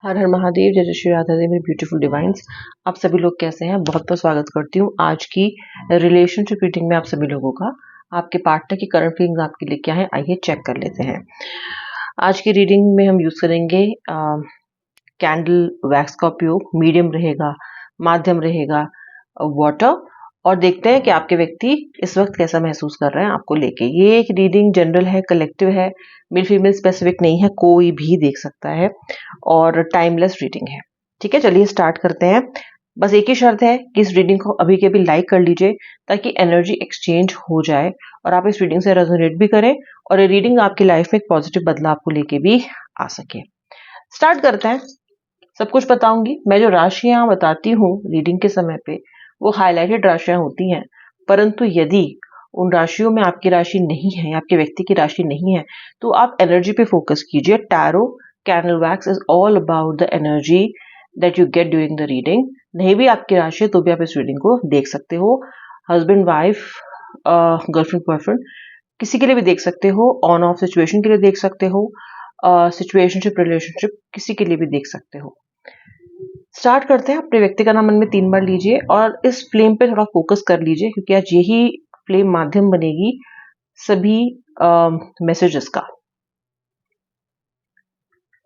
हर हर महादेव, जय जय श्री राधा देवी, मेरे ब्यूटीफुल डिवाइन्स। आप सभी लोग कैसे हैं? बहुत बहुत स्वागत करती हूँ आज की रिलेशनशिप रीडिंग में। आप सभी लोगों का, आपके पार्टनर की करंट फीलिंग्स आपके लिए क्या है, आइए चेक कर लेते हैं। आज की रीडिंग में हम यूज करेंगे कैंडल वैक्स का उपयोग। मीडियम रहेगा, माध्यम रहेगा, वाटर, और देखते हैं कि आपके व्यक्ति इस वक्त कैसा महसूस कर रहे हैं आपको लेके। ये एक रीडिंग जनरल है, कलेक्टिव है, मेल फीमेल स्पेसिफिक नहीं है, कोई भी देख सकता है और टाइमलेस रीडिंग है। ठीक है, चलिए स्टार्ट करते हैं। बस एक ही शर्त है कि इस रीडिंग को अभी के अभी लाइक कर लीजिए ताकि एनर्जी एक्सचेंज हो जाए और आप इस रीडिंग से रेजोनेट भी करें और ये रीडिंग आपकी लाइफ में एक पॉजिटिव बदलाव को लेके भी आ सके। स्टार्ट करते हैं। सब कुछ बताऊंगी। मैं जो राशियां बताती हूँ रीडिंग के समय पे वो हाईलाइटेड राशियां होती हैं, परंतु यदि उन राशियों में आपकी राशि नहीं है, आपके व्यक्ति की राशि नहीं है, तो आप एनर्जी पे फोकस कीजिए। Tarot candle wax is all about the energy that you get during the reading. नहीं भी आपकी राशि है तो भी आप इस रीडिंग को देख सकते हो। हस्बैंड वाइफ, गर्लफ्रेंड बॉयफ्रेंड, किसी के लिए भी देख सकते हो। ऑन ऑफ सिचुएशन के लिए देख सकते हो, सिचुएशनशिप रिलेशनशिप किसी के लिए भी देख सकते हो। स्टार्ट करते हैं। अपने व्यक्ति का नाम मन में 3 बार लीजिए और इस फ्लेम पे थोड़ा फोकस कर लीजिए, क्योंकि आज यही फ्लेम माध्यम बनेगी सभी मैसेजेस का।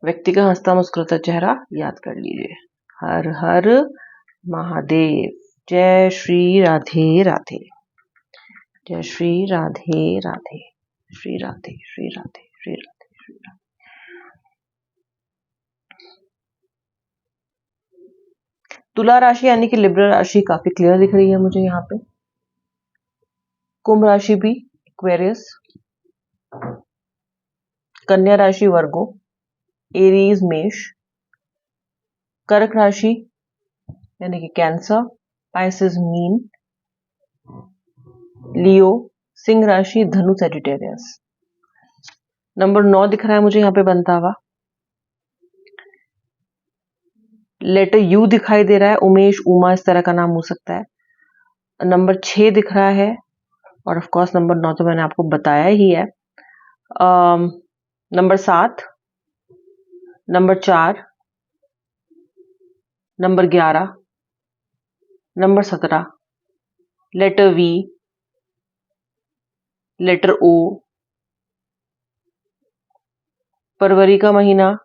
व्यक्ति का हंसता मुस्कुराता चेहरा याद कर लीजिए। हर हर महादेव। जय श्री राधे राधे, जय श्री राधे राधे, श्री राधे श्री राधे श्री राधे श्री राधे। तुला राशि यानी कि लिब्रा राशि काफी क्लियर दिख रही है मुझे यहाँ पे। कुंभ राशि भी, एक्वेरियस, कन्या राशि वर्गो, एरीज मेष, कर्क राशि यानी कि कैंसर, पाइसेस मीन, लियो, सिंह राशि, धनु, सैजिटेरियस। नंबर 9 दिख रहा है मुझे यहाँ पे बनता हुआ। लेटर यू दिखाई दे रहा है, उमेश, उमा, इस तरह का नाम हो सकता है। नंबर 6 दिख रहा है और ऑफ कोर्स नंबर 9 तो मैंने आपको बताया ही है। Number 7, number 4, number 11, number 17, letter V, letter O, फरवरी का महीना,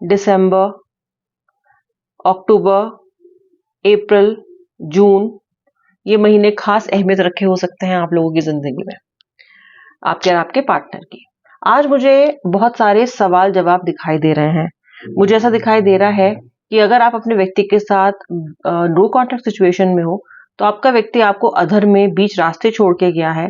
दिसंबर, अक्टूबर, अप्रैल, जून, ये महीने खास अहमियत रखे हो सकते हैं आप लोगों की जिंदगी में, आपके और आपके पार्टनर की। आज मुझे बहुत सारे सवाल जवाब दिखाई दे रहे हैं। मुझे ऐसा दिखाई दे रहा है कि अगर आप अपने व्यक्ति के साथ नो कॉन्टैक्ट सिचुएशन में हो तो आपका व्यक्ति आपको अधर में बीच रास्ते छोड़ के गया है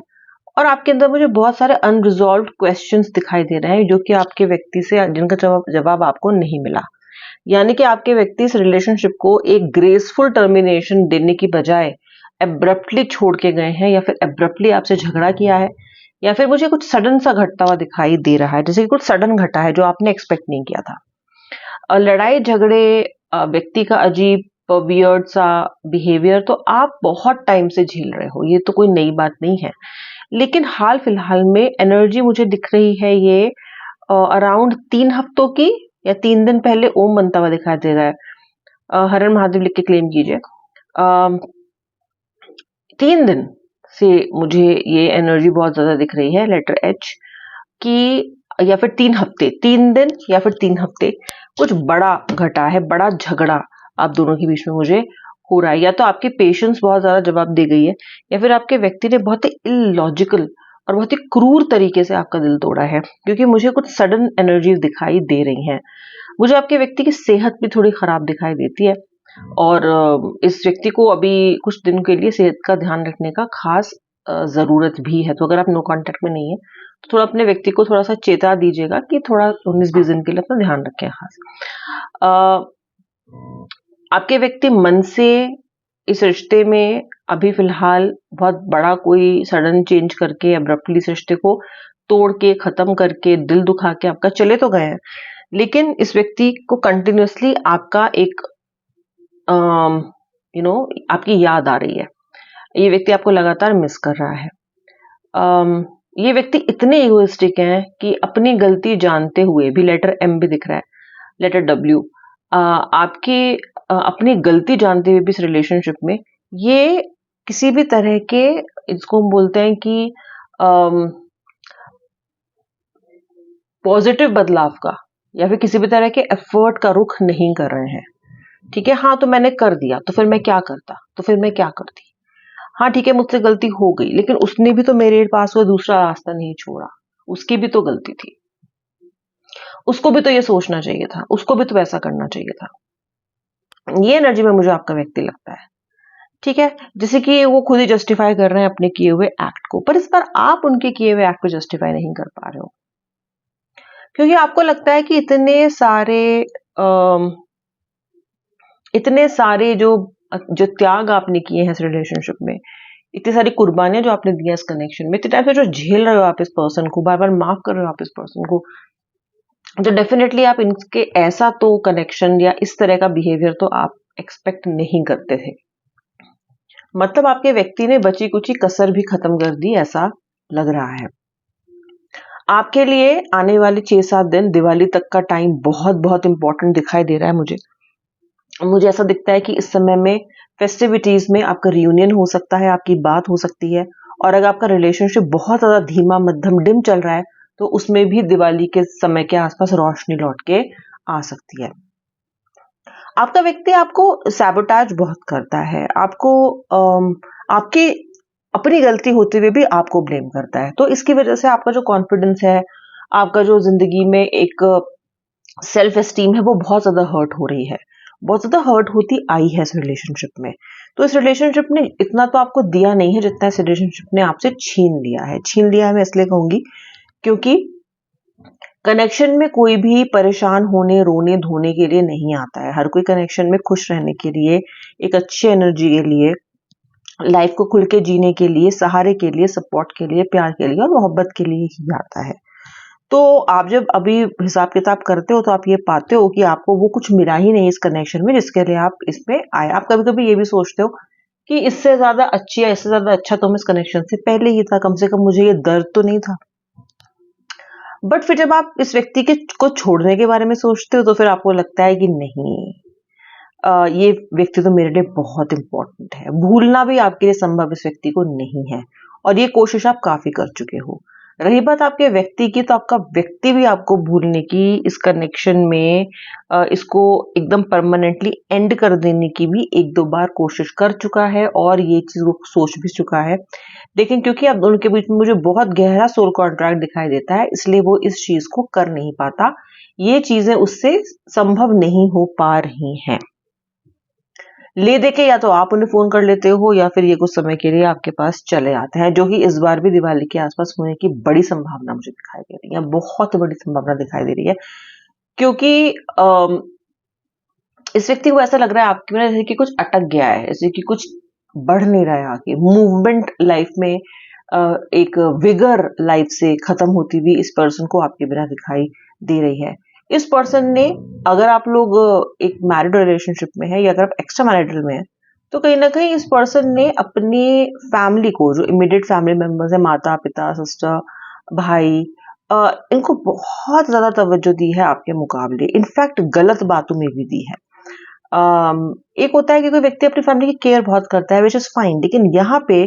और आपके अंदर मुझे बहुत सारे अनरिजॉल्व क्वेश्चंस दिखाई दे रहे हैं जो कि आपके व्यक्ति से जिनका जवाब आपको नहीं मिला। यानी कि आपके व्यक्ति इस रिलेशनशिप को एक ग्रेसफुल टर्मिनेशन देने की बजाय एब्रप्टली छोड़ के गए हैं, या फिर एब्रप्टली आपसे झगड़ा किया है, या फिर मुझे कुछ सडन सा घटता हुआ दिखाई दे रहा है, जैसे कि कुछ सडन घटा है जो आपने एक्सपेक्ट नहीं किया था। और लड़ाई झगड़े, व्यक्ति का अजीब वियर्ड सा बिहेवियर तो आप बहुत टाइम से झेल रहे हो, ये तो कोई नई बात नहीं है। लेकिन हाल फिलहाल में एनर्जी मुझे दिख रही है ये अराउंड 3 हफ्तों की, या 3 दिन पहले ओम बनता हुआ दिखाई दे रहा है। हर हर महादेव लिख के क्लेम कीजिए। 3 दिन से मुझे ये एनर्जी बहुत ज्यादा दिख रही है, लेटर एच की, या फिर 3 हफ्ते, 3 दिन या फिर 3 हफ्ते कुछ बड़ा घटा है, बड़ा झगड़ा आप दोनों के बीच में मुझे हो रहा है। या तो आपकी पेशेंस बहुत ज्यादा जवाब दे गई है, या फिर आपके व्यक्ति ने बहुत ही इलॉजिकल और बहुत ही क्रूर तरीके से आपका दिल तोड़ा है, क्योंकि मुझे कुछ सडन एनर्जीज दिखाई दे रही हैं। मुझे आपके व्यक्ति की सेहत भी थोड़ी खराब दिखाई देती है और इस व्यक्ति को अभी कुछ दिन के लिए सेहत का ध्यान रखने का खास जरूरत भी है। तो अगर आप नो कांटेक्ट में नहीं है तो थोड़ा अपने व्यक्ति को थोड़ा सा चेता दीजिएगा कि थोड़ा 19-20 दिन के लिए अपना ध्यान रखें खास। आपके व्यक्ति मन से इस रिश्ते में अभी फिलहाल बहुत बड़ा कोई सडन चेंज करके अब्रप्टली इस रिश्ते को तोड़ के खत्म करके दिल दुखा के आपका चले तो गए हैं, लेकिन इस व्यक्ति को कंटिन्यूअसली आपका एक आपकी याद आ रही है। ये व्यक्ति आपको लगातार मिस कर रहा है। ये व्यक्ति इतने इगोइस्टिक हैं कि अपनी गलती जानते हुए भी, लेटर एम भी दिख रहा है, लेटर डब्ल्यू, आपकी अपनी गलती जानते हुए भी इस रिलेशनशिप में ये किसी भी तरह के, इसको हम बोलते हैं कि पॉजिटिव बदलाव का या फिर किसी भी तरह के एफर्ट का रुख नहीं कर रहे हैं। ठीक है, हाँ तो मैंने कर दिया, तो फिर मैं क्या करता, तो फिर मैं क्या करती। हाँ ठीक है, मुझसे गलती हो गई, लेकिन उसने भी तो मेरे पास वो दूसरा रास्ता नहीं छोड़ा, उसकी भी तो गलती थी, उसको भी तो ये सोचना चाहिए था, उसको भी तो ऐसा करना चाहिए था। ये एनर्जी में मुझे आपका व्यक्ति लगता है। ठीक है, जैसे कि वो खुद ही जस्टिफाई कर रहे हैं अपने किए हुए एक्ट को, पर इस बार आप उनके किए हुए एक्ट को जस्टिफाई नहीं कर पा रहे हो, क्योंकि आपको लगता है कि इतने सारे जो जो त्याग आपने किए हैं इस रिलेशनशिप में, इतनी सारी कुर्बानियां जो आपने दी है इस कनेक्शन में, इतने टाइम से जो झेल रहे हो आप इस पर्सन को, बार बार माफ कर रहे हो आप इस पर्सन को, तो डेफिनेटली आप इनके ऐसा तो कनेक्शन या इस तरह का बिहेवियर तो आप एक्सपेक्ट नहीं करते थे। मतलब आपके व्यक्ति ने बची कुची कसर भी खत्म कर दी, ऐसा लग रहा है। आपके लिए आने वाले 6-7 दिन, दिवाली तक का टाइम बहुत बहुत इंपॉर्टेंट दिखाई दे रहा है मुझे ऐसा दिखता है कि इस समय में फेस्टिविटीज में आपका रियूनियन हो सकता है, आपकी बात हो सकती है, और अगर आपका रिलेशनशिप बहुत ज्यादा धीमा मध्यम डिम चल रहा है तो उसमें भी दिवाली के समय के आसपास रोशनी लौट के आ सकती है। आपका व्यक्ति आपको सैबोटाज बहुत करता है, आपकी अपनी गलती होते हुए भी आपको ब्लेम करता है, तो इसकी वजह से आपका जो कॉन्फिडेंस है, आपका जो जिंदगी में एक सेल्फ एस्टीम है, वो बहुत ज्यादा हर्ट हो रही है, बहुत ज्यादा हर्ट होती आई है इस रिलेशनशिप में। तो इस रिलेशनशिप ने इतना तो आपको दिया नहीं है जितना इस रिलेशनशिप ने आपसे छीन लिया है। छीन लिया है मैं इसलिए कहूंगी क्योंकि कनेक्शन में कोई भी परेशान होने रोने धोने के लिए नहीं आता है। हर कोई कनेक्शन में खुश रहने के लिए, एक अच्छी एनर्जी के लिए, लाइफ को खुल के जीने के लिए, सहारे के लिए, सपोर्ट के लिए, प्यार के लिए और मोहब्बत के लिए ही आता है। तो आप जब अभी हिसाब किताब करते हो तो आप ये पाते हो कि आपको वो कुछ मिला ही नहीं इस कनेक्शन में जिसके लिए आप इसमें आए। आप कभी कभी ये भी सोचते हो कि इससे ज्यादा अच्छी या इससे ज्यादा अच्छा तो मैं इस कनेक्शन से पहले ही था, कम से कम मुझे ये दर्द तो नहीं था। बट फिर जब आप इस व्यक्ति को छोड़ने के बारे में सोचते हो तो फिर आपको लगता है कि नहीं, ये व्यक्ति तो मेरे लिए बहुत इंपॉर्टेंट है। भूलना भी आपके लिए संभव इस व्यक्ति को नहीं है, और ये कोशिश आप काफी कर चुके हो। रही बात आपके व्यक्ति की, तो आपका व्यक्ति भी आपको भूलने की, इस कनेक्शन में इसको एकदम परमानेंटली एंड कर देने की भी 1-2 बार कोशिश कर चुका है और ये चीज वो सोच भी चुका है। लेकिन क्योंकि अब दोनों के बीच में मुझे बहुत गहरा सोल कॉन्ट्रैक्ट दिखाई देता है, इसलिए वो इस चीज को कर नहीं पाता। ये चीजें उससे संभव नहीं हो पा रही हैं। ले दे के या तो आप उन्हें फोन कर लेते हो या फिर ये कुछ समय के लिए आपके पास चले आते हैं, जो कि इस बार भी दिवाली के आसपास होने की बड़ी संभावना मुझे दिखाई दे रही है, बहुत बड़ी संभावना दिखाई दे रही है। क्योंकि इस व्यक्ति को ऐसा लग रहा है आपकी वजह जैसे कि कुछ अटक गया है, जैसे कि कुछ बढ़ नहीं रहा है आगे, मूवमेंट लाइफ में, एक विगर लाइफ से खत्म होती हुई इस पर्सन को आपके बिना दिखाई दे रही है। इस पर्सन ने, अगर आप लोग एक मैरिड रिलेशनशिप में है या अगर आप एक्स्ट्रा मैरिटल में है, तो कहीं ना कहीं इस पर्सन ने अपनी फैमिली को, जो इमीडिएट फैमिली मेंबर्स है, माता पिता सिस्टर भाई, इनको बहुत ज्यादा तवज्जो दी है आपके मुकाबले, इनफैक्ट गलत बातों में भी दी है। एक होता है कि कोई व्यक्ति अपनी फैमिली की केयर बहुत करता है, विच इज फाइन, लेकिन यहाँ पे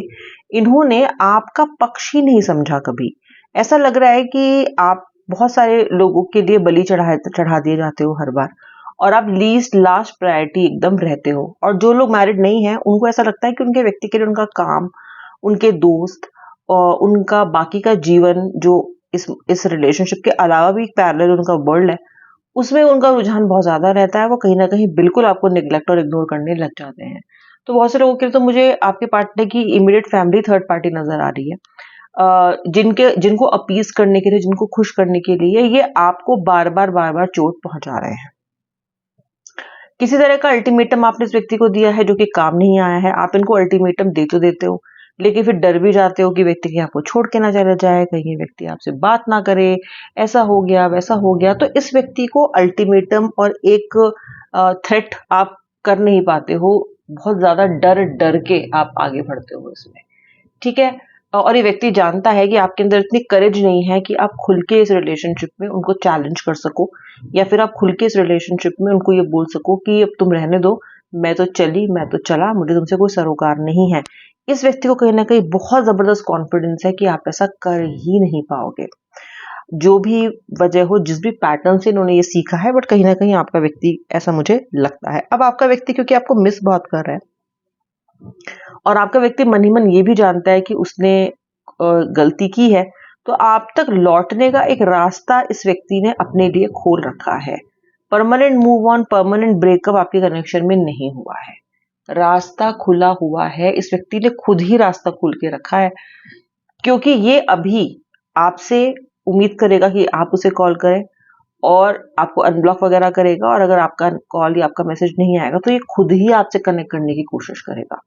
इन्होंने आपका पक्ष ही नहीं समझा कभी। ऐसा लग रहा है कि आप बहुत सारे लोगों के लिए बलि चढ़ा दिए जाते हो हर बार, और आप लीस्ट लास्ट प्रायोरिटी एकदम रहते हो। और जो लोग मैरिड नहीं है उनको ऐसा लगता है कि उनके व्यक्ति के लिए उनका काम, उनके दोस्त और उनका बाकी का जीवन, जो इस रिलेशनशिप के अलावा भी पैरेलल उनका वर्ल्ड है, उसमें उनका रुझान बहुत ज्यादा रहता है। वो कहीं ना कहीं बिल्कुल आपको निग्लेक्ट और इग्नोर करने लग जाते हैं। तो बहुत से लोगों के लिए तो मुझे आपके पार्टनर की इमीडिएट फैमिली थर्ड पार्टी नजर आ रही है, जिनको अपीज करने के लिए, जिनको खुश करने के लिए ये आपको बार बार चोट पहुंचा रहे हैं। किसी तरह का अल्टीमेटम आपने इस व्यक्ति को दिया है जो कि काम नहीं आया है। आप इनको अल्टीमेटम दे तो देते हो, लेकिन फिर डर भी जाते हो कि व्यक्ति कहीं आपको छोड़ के ना चला जाए, कहीं ये व्यक्ति आपसे बात ना करे, ऐसा हो गया वैसा हो गया। तो इस व्यक्ति को अल्टीमेटम और एक थ्रेट आप कर नहीं पाते हो, बहुत ज्यादा डर डर के आप आगे बढ़ते हो इसमें। ठीक है, और ये व्यक्ति जानता है कि आपके अंदर इतनी करेज नहीं है कि आप खुल के इस रिलेशनशिप में उनको चैलेंज कर सको, या फिर आप खुल के इस रिलेशनशिप में उनको ये बोल सको कि अब तुम रहने दो, मैं तो चली, मैं तो चला, मुझे तुमसे कोई सरोकार नहीं है। इस व्यक्ति को कहीं ना कहीं बहुत जबरदस्त कॉन्फिडेंस है कि आप ऐसा कर ही नहीं पाओगे। जो भी वजह हो, जिस भी पैटर्न से इन्होंने ये सीखा है, बट कहीं ना कहीं आपका व्यक्ति, ऐसा मुझे लगता है। अब आपका व्यक्ति क्योंकि आपको मिस बहुत कर रहा है और आपका व्यक्ति मन ही मन ये भी जानता है कि उसने गलती की है, तो आप तक लौटने का एक रास्ता इस व्यक्ति ने अपने लिए खोल रखा है। Permanent move on, permanent breakup आपके कनेक्शन में नहीं हुआ है। रास्ता खुला हुआ है, इस व्यक्ति ने खुद ही रास्ता खोल के रखा है, क्योंकि ये अभी आपसे उम्मीद करेगा कि आप उसे कॉल करें और आपको अनब्लॉक वगैरह करेगा, और अगर आपका कॉल या आपका मैसेज नहीं आएगा तो ये खुद ही आपसे कनेक्ट करने की कोशिश करेगा।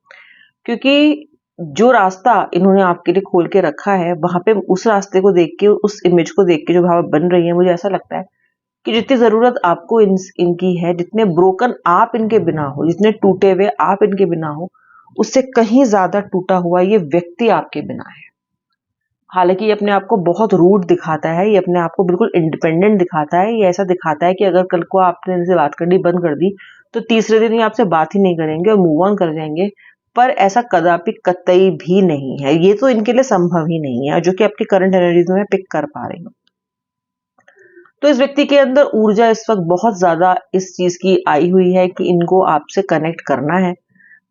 क्योंकि जो रास्ता इन्होंने आपके लिए खोल के रखा है, वहां पे उस रास्ते को देख के, उस इमेज को देख के जो भाव बन रही है, मुझे ऐसा लगता है कि जितनी जरूरत आपको इनकी है, जितने ब्रोकन आप इनके बिना हो, जितने टूटे हुए आप इनके बिना हो, उससे कहीं ज्यादा टूटा हुआ ये व्यक्ति आपके बिना है। हालांकि ये अपने आप को बहुत रूड दिखाता है, ये अपने आप को बिल्कुल इंडिपेंडेंट दिखाता है, ये ऐसा दिखाता है कि अगर कल को आपने इनसे बात करनी बंद कर दी तो तीसरे दिन ये आपसे बात ही नहीं करेंगे और मूव ऑन कर जाएंगे। पर ऐसा कदापि कतई भी नहीं है, ये तो इनके लिए संभव ही नहीं है, जो कि आपकी करंट एनर्जीज में मैं पिक कर पा रही हूँ। तो इस व्यक्ति के अंदर ऊर्जा इस वक्त बहुत ज्यादा इस चीज की आई हुई है कि इनको आपसे कनेक्ट करना है,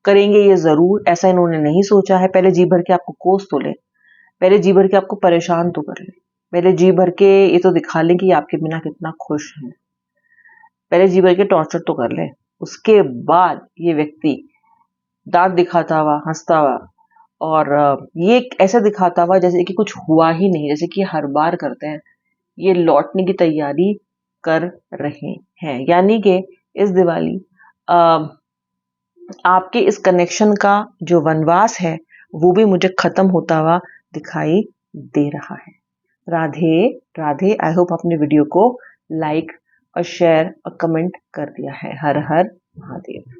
करेंगे ये जरूर। ऐसा इन्होंने नहीं सोचा है पहले जी भर के आपको कोस तो ले, पहले जी भर के आपको परेशान तो कर ले, पहले जी भर के ये तो दिखा लें कि आपके बिना कितना खुश है, पहले जी भर के टॉर्चर तो कर ले। उसके बाद ये व्यक्ति दांत दिखाता हुआ, हंसता हुआ, और ये ऐसा दिखाता हुआ जैसे कि कुछ हुआ ही नहीं, जैसे कि हर बार करते हैं, ये लौटने की तैयारी कर रहे हैं। यानी कि इस दिवाली आपके इस कनेक्शन का जो वनवास है वो भी मुझे खत्म होता हुआ दिखाई दे रहा है। राधे राधे। आई होप आपने वीडियो को लाइक और शेयर और कमेंट कर दिया है। हर हर महादेव।